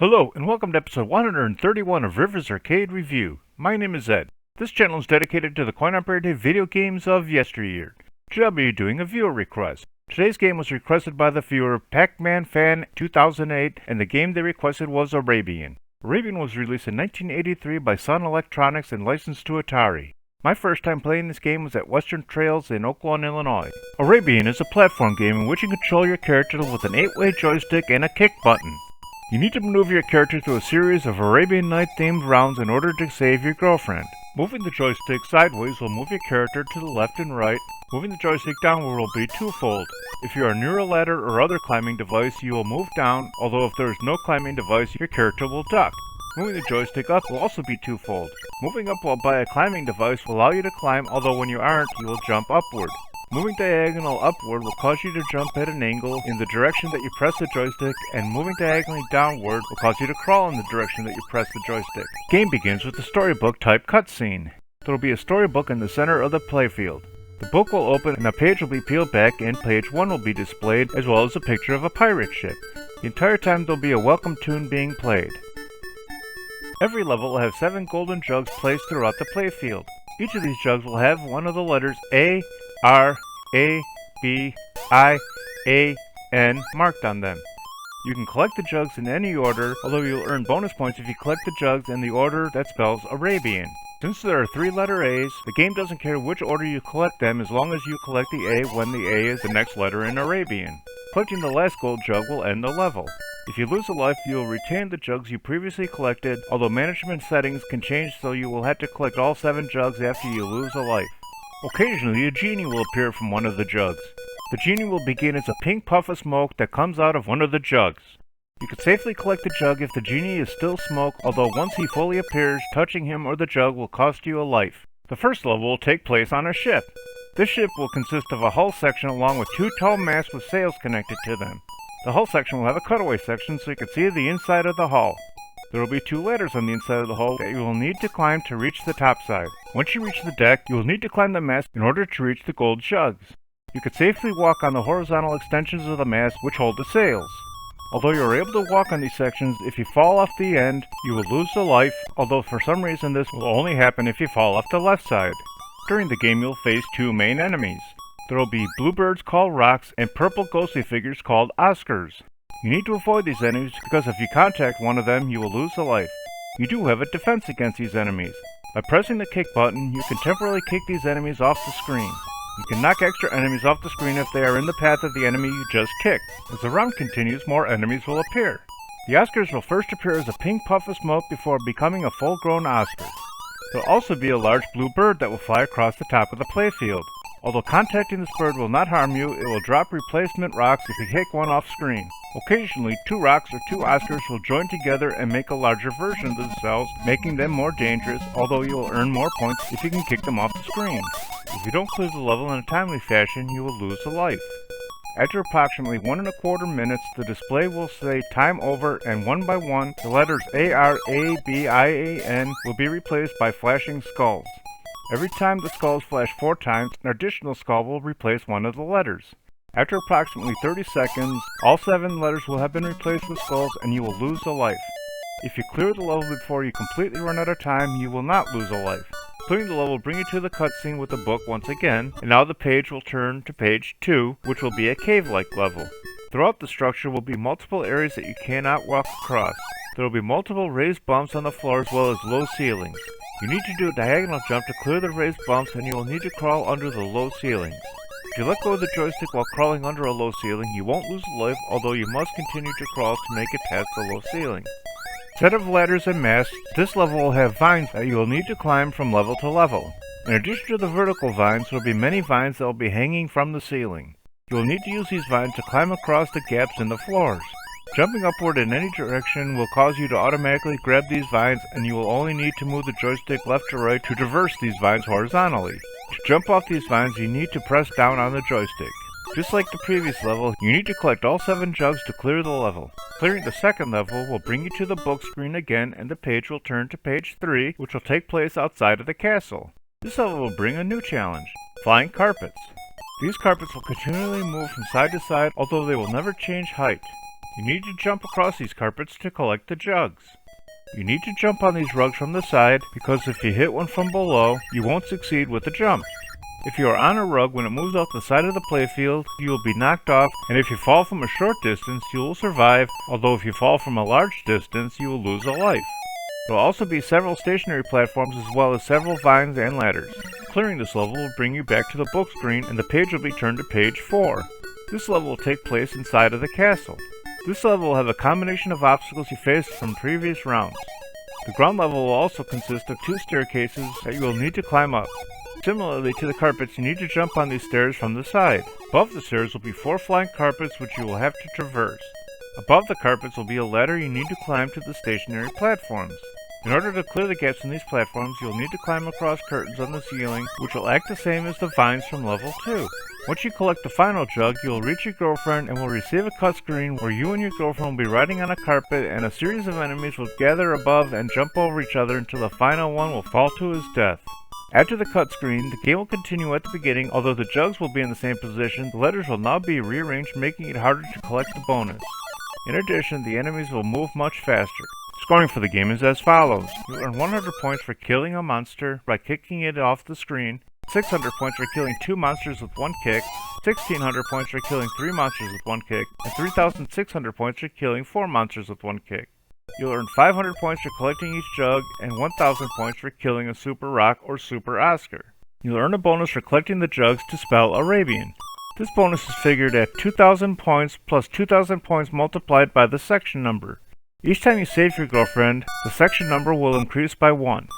Hello, and welcome to episode 131 of Rivers Arcade Review. My name is Ed. This channel is dedicated to the coin-operated video games of yesteryear. Today I'll be doing a viewer request. Today's game was requested by the viewer Pac-Man Fan 2008, and the game they requested was Arabian. Arabian was released in 1983 by Sun Electronics and licensed to Atari. My first time playing this game was at Western Trails in Oaklawn, Illinois. Arabian is a platform game in which you control your character with an 8-way joystick and a kick button. You need to maneuver your character through a series of Arabian Night themed rounds in order to save your girlfriend. Moving the joystick sideways will move your character to the left and right. Moving the joystick downward will be twofold. If you are near a ladder or other climbing device, you will move down, although if there is no climbing device, your character will duck. Moving the joystick up will also be twofold. Moving up while by a climbing device will allow you to climb, although when you aren't, you will jump upward. Moving diagonal upward will cause you to jump at an angle in the direction that you press the joystick, and moving diagonally downward will cause you to crawl in the direction that you press the joystick. Game begins with the storybook type cutscene. There will be a storybook in the center of the playfield. The book will open and a page will be peeled back and page 1 will be displayed, as well as a picture of a pirate ship. The entire time there will be a welcome tune being played. Every level will have 7 golden jugs placed throughout the playfield. Each of these jugs will have one of the letters A, R, A, B, I, A, N marked on them. You can collect the jugs in any order, although you'll earn bonus points if you collect the jugs in the order that spells Arabian. Since there are 3 letter A's, the game doesn't care which order you collect them as long as you collect the A when the A is the next letter in Arabian. Collecting the last gold jug will end the level. If you lose a life, you will retain the jugs you previously collected, although management settings can change so you will have to collect all 7 jugs after you lose a life. Occasionally, a genie will appear from one of the jugs. The genie will begin as a pink puff of smoke that comes out of one of the jugs. You can safely collect the jug if the genie is still smoke, although once he fully appears, touching him or the jug will cost you a life. The first level will take place on a ship. This ship will consist of a hull section along with 2 tall masts with sails connected to them. The hull section will have a cutaway section so you can see the inside of the hull. There will be 2 ladders on the inside of the hull that you will need to climb to reach the top side. Once you reach the deck, you will need to climb the mast in order to reach the gold jugs. You can safely walk on the horizontal extensions of the mast which hold the sails. Although you are able to walk on these sections, if you fall off the end, you will lose a life, although for some reason this will only happen if you fall off the left side. During the game you'll face 2 main enemies. There will be bluebirds called rocks and purple ghostly figures called Oscars. You need to avoid these enemies because if you contact one of them, you will lose a life. You do have a defense against these enemies. By pressing the kick button, you can temporarily kick these enemies off the screen. You can knock extra enemies off the screen if they are in the path of the enemy you just kicked. As the round continues, more enemies will appear. The Oscars will first appear as a pink puff of smoke before becoming a full-grown Oscar. There will also be a large blue bird that will fly across the top of the playfield. Although contacting this bird will not harm you, it will drop replacement rocks if you kick one off screen. Occasionally, 2 rocks or 2 Oscars will join together and make a larger version of themselves, making them more dangerous, although you will earn more points if you can kick them off the screen. If you don't clear the level in a timely fashion, you will lose a life. After approximately 1¼ minutes, the display will say time over, and one by one, the letters A, R, A, B, I, A, N will be replaced by flashing skulls. Every time the skulls flash 4 times, an additional skull will replace one of the letters. After approximately 30 seconds, all 7 letters will have been replaced with skulls and you will lose a life. If you clear the level before you completely run out of time, you will not lose a life. Clearing the level will bring you to the cutscene with the book once again, and now the page will turn to page 2, which will be a cave-like level. Throughout the structure will be multiple areas that you cannot walk across. There will be multiple raised bumps on the floor as well as low ceilings. You need to do a diagonal jump to clear the raised bumps, and you will need to crawl under the low ceilings. If you let go of the joystick while crawling under a low ceiling, you won't lose a life, although you must continue to crawl to make it past the low ceiling. Instead of ladders and masts, this level will have vines that you will need to climb from level to level. In addition to the vertical vines, there will be many vines that will be hanging from the ceiling. You will need to use these vines to climb across the gaps in the floors. Jumping upward in any direction will cause you to automatically grab these vines, and you will only need to move the joystick left or right to traverse these vines horizontally. To jump off these vines, you need to press down on the joystick. Just like the previous level, you need to collect all 7 jugs to clear the level. Clearing the second level will bring you to the book screen again, and the page will turn to page 3, which will take place outside of the castle. This level will bring a new challenge: flying carpets. These carpets will continually move from side to side, although they will never change height. You need to jump across these carpets to collect the jugs. You need to jump on these rugs from the side because if you hit one from below, you won't succeed with the jump. If you are on a rug when it moves off the side of the playfield, you will be knocked off, and if you fall from a short distance, you will survive, although if you fall from a large distance, you will lose a life. There will also be several stationary platforms as well as several vines and ladders. Clearing this level will bring you back to the book screen and the page will be turned to page 4. This level will take place inside of the castle. This level will have a combination of obstacles you faced from previous rounds. The ground level will also consist of 2 staircases that you will need to climb up. Similarly to the carpets, you need to jump on these stairs from the side. Above the stairs will be 4 flying carpets which you will have to traverse. Above the carpets will be a ladder you need to climb to the stationary platforms. In order to clear the gaps in these platforms, you'll need to climb across curtains on the ceiling, which will act the same as the vines from level 2. Once you collect the final jug, you will reach your girlfriend and will receive a cutscreen where you and your girlfriend will be riding on a carpet and a series of enemies will gather above and jump over each other until the final one will fall to his death. After the cutscreen, the game will continue at the beginning. Although the jugs will be in the same position, the letters will now be rearranged, making it harder to collect the bonus. In addition, the enemies will move much faster. Scoring for the game is as follows. You earn 100 points for killing a monster by kicking it off the screen, 600 points for killing 2 monsters with 1 kick, 1600 points for killing 3 monsters with 1 kick, and 3600 points for killing 4 monsters with 1 kick. You'll earn 500 points for collecting each jug and 1000 points for killing a Super Rock or Super Oscar. You'll earn a bonus for collecting the jugs to spell Arabian. This bonus is figured at 2000 points plus 2000 points multiplied by the section number. Each time you save your girlfriend, the section number will increase by 1.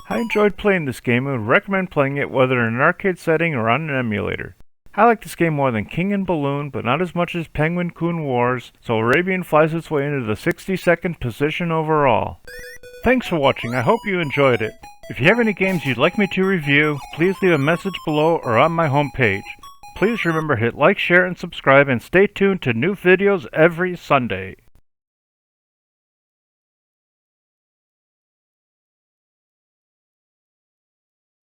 I enjoyed playing this game and would recommend playing it whether in an arcade setting or on an emulator. I like this game more than King and Balloon, but not as much as Penguin Coon Wars, so Arabian flies its way into the 62nd position overall. Thanks for watching, I hope you enjoyed it. If you have any games you'd like me to review, please leave a message below or on my homepage. Please remember to hit like, share, and subscribe, and stay tuned to new videos every Sunday.